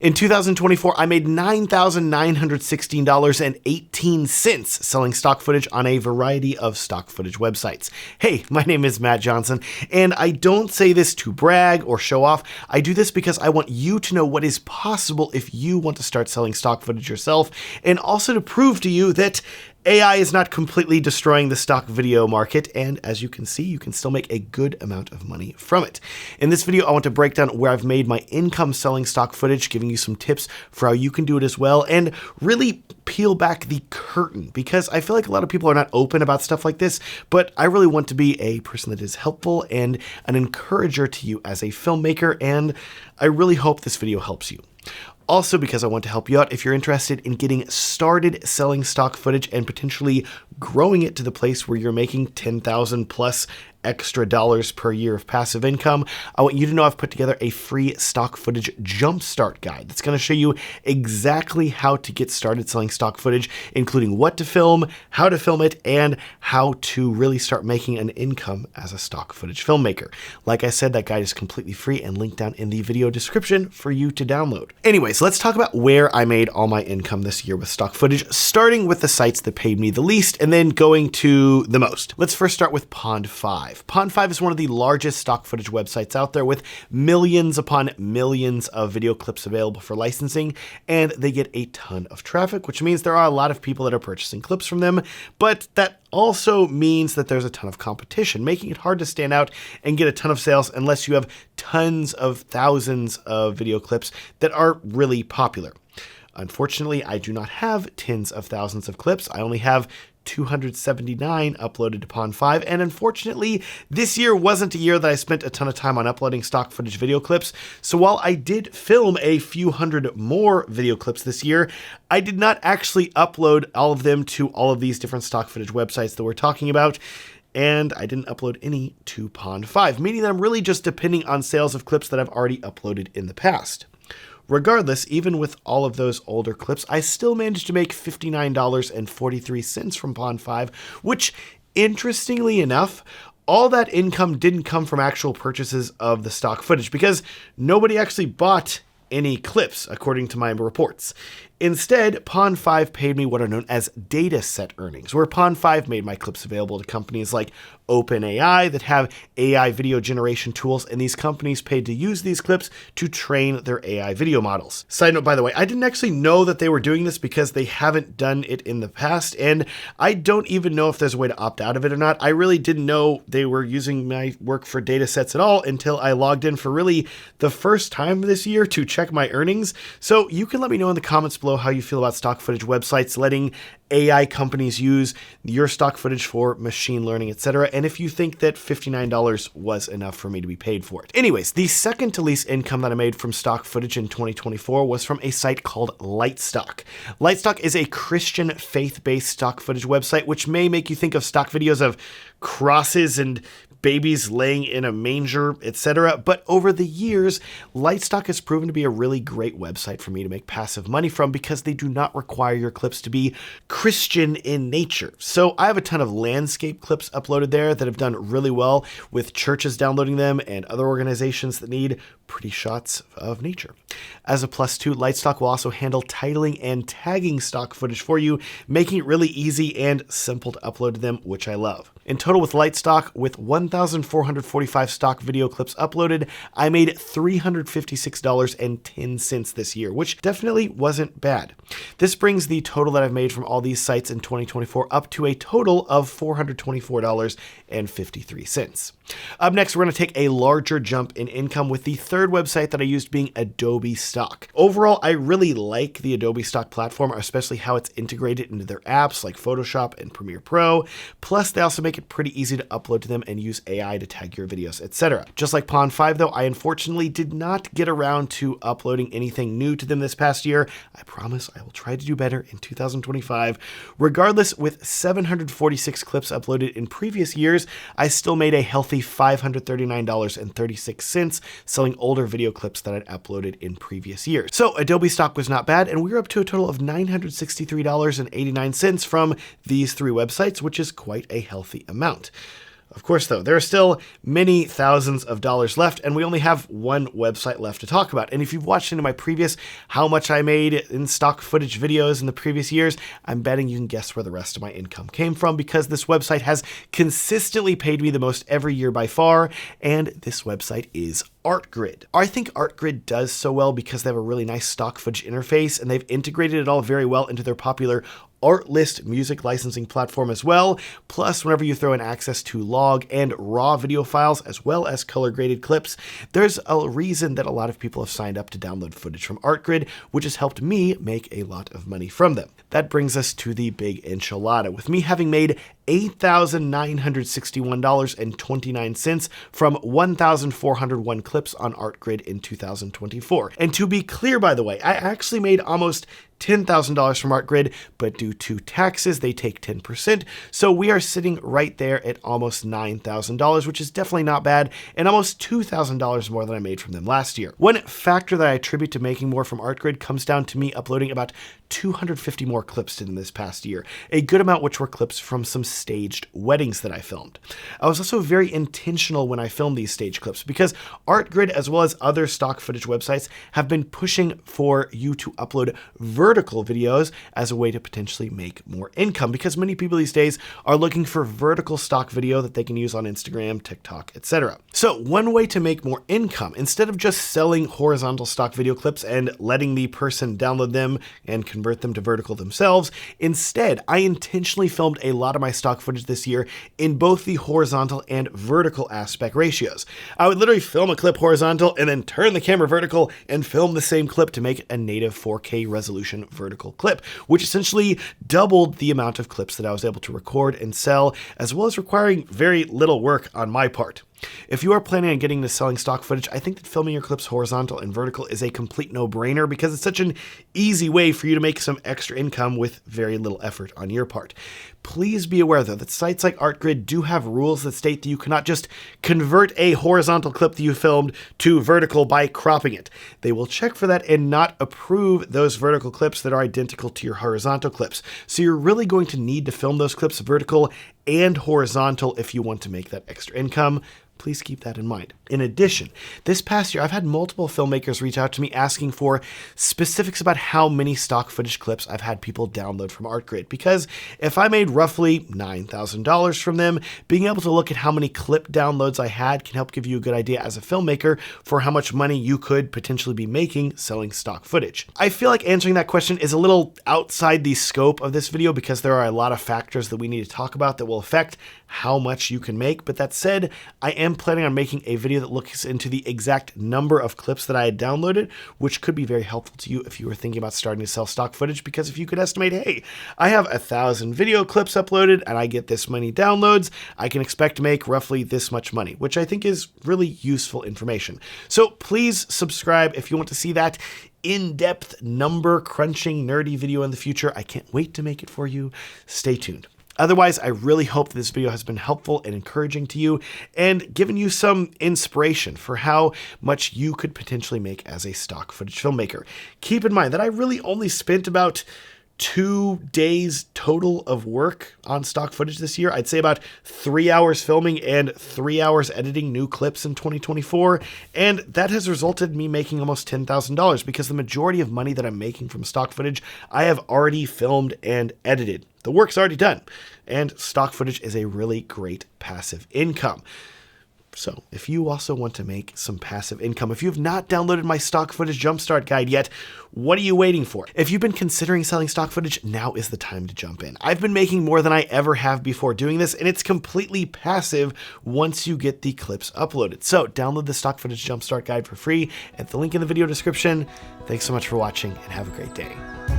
In 2024, I made $9,916.18 selling stock footage on a variety of stock footage websites. Hey, my name is Matt Johnson, and I don't say this to brag or show off. I do this because I want you to know what is possible if you want to start selling stock footage yourself, and also to prove to you that AI is not completely destroying the stock video market, and as you can see, you can still make a good amount of money from it. In this video, I want to break down where I've made my income selling stock footage, giving you some tips for how you can do it as well, and really peel back the curtain, because I feel like a lot of people are not open about stuff like this, but I really want to be a person that is helpful and an encourager to you as a filmmaker, and I really hope this video helps you. Also, because I want to help you out, if you're interested in getting started selling stock footage and potentially growing it to the place where you're making $10,000 plus extra dollars per year of passive income, I want you to know I've put together a free stock footage jumpstart guide that's going to show you exactly how to get started selling stock footage, including what to film, how to film it, and how to really start making an income as a stock footage filmmaker. Like I said, that guide is completely free and linked down in the video description for you to download. Anyways, let's talk about where I made all my income this year with stock footage, starting with the sites that paid me the least and then going to the most. Let's first start with Pond5. Pond5 is one of the largest stock footage websites out there with millions upon millions of video clips available for licensing, and they get a ton of traffic, which means there are a lot of people that are purchasing clips from them, but that also means that there's a ton of competition, making it hard to stand out and get a ton of sales unless you have tons of thousands of video clips that are really popular. Unfortunately, I do not have tens of thousands of clips. I only have 279 uploaded to Pond5, and unfortunately, this year wasn't a year that I spent a ton of time on uploading stock footage video clips, so while I did film a few hundred more video clips this year, I did not actually upload all of them to all of these different stock footage websites that we're talking about, and I didn't upload any to Pond5, meaning that I'm really just depending on sales of clips that I've already uploaded in the past. Regardless, even with all of those older clips, I still managed to make $59.43 from Pond5, which, interestingly enough, all that income didn't come from actual purchases of the stock footage because nobody actually bought any clips, according to my reports. Instead, Pond5 paid me what are known as data set earnings, where Pond5 made my clips available to companies like OpenAI that have AI video generation tools, and these companies paid to use these clips to train their AI video models. Side note, by the way, I didn't actually know that they were doing this because they haven't done it in the past, and I don't even know if there's a way to opt out of it or not. I really didn't know they were using my work for data sets at all until I logged in for really the first time this year to check my earnings. So you can let me know in the comments below how you feel about stock footage websites letting AI companies use your stock footage for machine learning, etc., and if you think that $59 was enough for me to be paid for it. Anyways, the second to least income that I made from stock footage in 2024 was from a site called Lightstock. Lightstock is a Christian faith-based stock footage website, which may make you think of stock videos of crosses and babies laying in a manger, etc. But over the years, Lightstock has proven to be a really great website for me to make passive money from because they do not require your clips to be Christian in nature. So I have a ton of landscape clips uploaded there that have done really well with churches downloading them and other organizations that need pretty shots of nature. As a plus two, Lightstock will also handle titling and tagging stock footage for you, making it really easy and simple to upload to them, which I love. In total with Lightstock, with 1,445 stock video clips uploaded, I made $356.10 this year, which definitely wasn't bad. This brings the total that I've made from all these sites in 2024 up to a total of $424.53. Up next, we're going to take a larger jump in income with the third website that I used being Adobe Stock. Overall, I really like the Adobe Stock platform, especially how it's integrated into their apps like Photoshop and Premiere Pro. Plus, they also make it pretty easy to upload to them and use AI to tag your videos, etc. Just like Pond5 though, I unfortunately did not get around to uploading anything new to them this past year. I promise I will try to do better in 2025. Regardless, with 746 clips uploaded in previous years, I still made a healthy $539.36 selling older video clips that I'd uploaded in previous years. So Adobe Stock was not bad, and we were up to a total of $963.89 from these three websites, which is quite a healthy amount. Of course, though, there are still many thousands of dollars left, and we only have one website left to talk about. And if you've watched into my previous how much I made in stock footage videos in the previous years, I'm betting you can guess where the rest of my income came from, because this website has consistently paid me the most every year by far, and this website is Artgrid. I think Artgrid does so well because they have a really nice stock footage interface, and they've integrated it all very well into their popular Artlist music licensing platform as well. Plus, whenever you throw in access to log and raw video files, as well as color graded clips, there's a reason that a lot of people have signed up to download footage from Artgrid, which has helped me make a lot of money from them. That brings us to the big enchilada, with me having made $8,961.29 from 1,401 clips on Artgrid in 2024. And to be clear, by the way, I actually made almost $10,000 from Artgrid, but due to taxes, they take 10%. So we are sitting right there at almost $9,000, which is definitely not bad, and almost $2,000 more than I made from them last year. One factor that I attribute to making more from Artgrid comes down to me uploading about 250 more clips to them this past year, a good amount which were clips from some staged weddings that I filmed. I was also very intentional when I filmed these stage clips, because Artgrid, as well as other stock footage websites, have been pushing for you to upload vertical videos as a way to potentially make more income, because many people these days are looking for vertical stock video that they can use on Instagram, TikTok, etc. So one way to make more income, instead of just selling horizontal stock video clips and letting the person download them and convert them to vertical themselves, instead, I intentionally filmed a lot of my stock footage this year in both the horizontal and vertical aspect ratios. I would literally film a clip horizontal and then turn the camera vertical and film the same clip to make a native 4K resolution vertical clip, which essentially doubled the amount of clips that I was able to record and sell, as well as requiring very little work on my part. If you are planning on getting into selling stock footage, I think that filming your clips horizontal and vertical is a complete no-brainer, because it's such an easy way for you to make some extra income with very little effort on your part. Please be aware, though, that sites like Artgrid do have rules that state that you cannot just convert a horizontal clip that you filmed to vertical by cropping it. They will check for that and not approve those vertical clips that are identical to your horizontal clips. So you're really going to need to film those clips vertical and horizontal if you want to make that extra income. Please keep that in mind. In addition, this past year, I've had multiple filmmakers reach out to me asking for specifics about how many stock footage clips I've had people download from Artgrid, because if I made roughly $9,000 from them, being able to look at how many clip downloads I had can help give you a good idea as a filmmaker for how much money you could potentially be making selling stock footage. I feel like answering that question is a little outside the scope of this video, because there are a lot of factors that we need to talk about that will affect how much you can make. But that said, I am planning on making a video that looks into the exact number of clips that I had downloaded, which could be very helpful to you if you were thinking about starting to sell stock footage, because if you could estimate, hey, I have 1,000 video clips uploaded and I get this many downloads, I can expect to make roughly this much money, which I think is really useful information. So please subscribe if you want to see that in-depth number crunching nerdy video in the future. I can't wait to make it for you. Stay tuned. Otherwise, I really hope that this video has been helpful and encouraging to you and given you some inspiration for how much you could potentially make as a stock footage filmmaker. Keep in mind that I really only spent about 2 days total of work on stock footage this year. I'd say about 3 hours filming and 3 hours editing new clips in 2024. And that has resulted in me making almost $10,000, because the majority of money that I'm making from stock footage, I have already filmed and edited. The work's already done, and stock footage is a really great passive income. So if you also want to make some passive income, if you've not downloaded my stock footage jumpstart guide yet, what are you waiting for? If you've been considering selling stock footage, now is the time to jump in. I've been making more than I ever have before doing this, and it's completely passive once you get the clips uploaded. So download the stock footage jumpstart guide for free at the link in the video description. Thanks so much for watching, and have a great day.